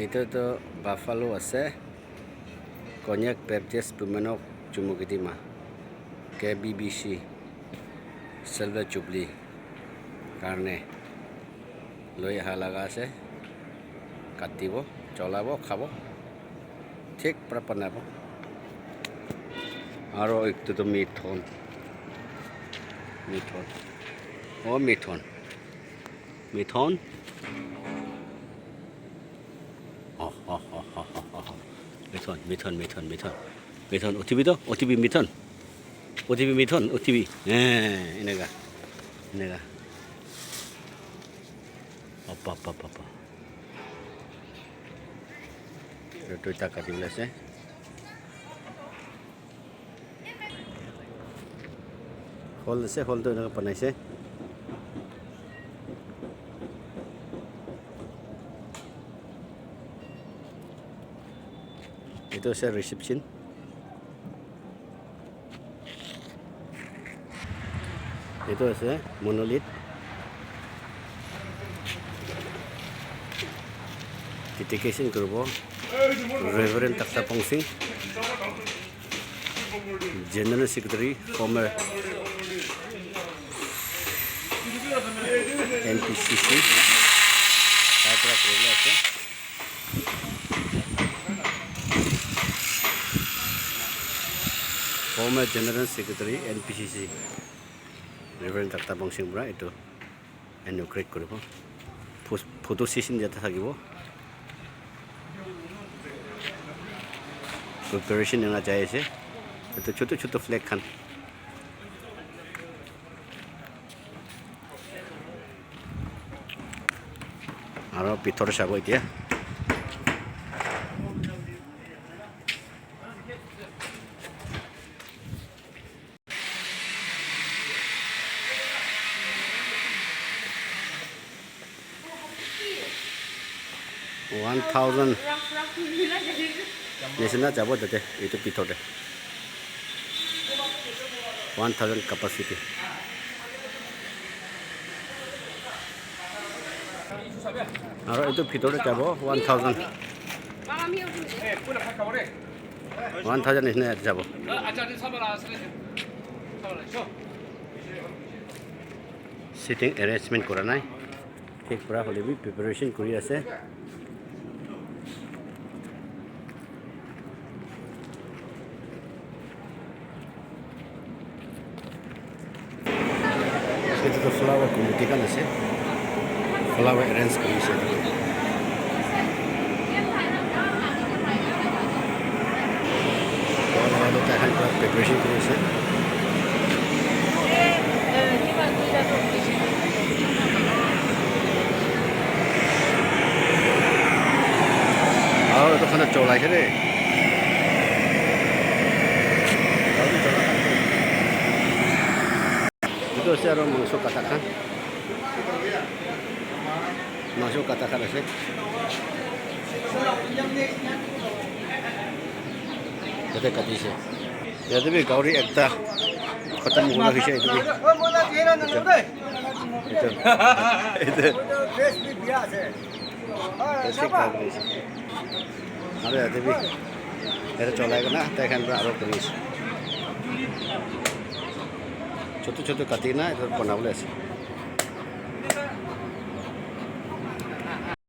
Itu tuh buffalo আছে Konyak Baptist Pumanok Jumugitima KBBC Silver Jubilee কাৰণে লৈ অহা লগা আছে কাটিব চলাব খাব ঠিক পৰা বনাব আৰু এইটো মিথুন মিথুন মিথুন OTB মিথুন এনেকা apa itu tak kati belas hol tu nak panai se itu saya reception itu saya monolith dedication করব Reverend Takta Pongsing General Secretary former NPCC তারপর করলে আছে former General Secretary NPCC Reverend Takta Pongsing bra itu inaugurate করব photo session যেটা থাকিব preparation होना चाहिए से तो छोटे फ्लैग खान और पिथर चाब इतना $1,000 Nesena jabo dete itu pitode 1,000 capacity aro itu pitode jabo 1,000 nesena jabo sitting arrangement kora nai thik pura hole bi preparation kori ase itu tuh flower committee kan আছে flower arrange কৰিছে আৰু তাহান পৰা preparation কৰিছে আৰু তো খানা চলাইছে রে itu saya orang masuk katakan aja jadi kati sih jadi भी गौरी एकता खत्म होना विषय itu ada jadi भी এটা চলাইগো না তাই এখান আরো করিস ছোট কাটি না এটা বানাবলে আছে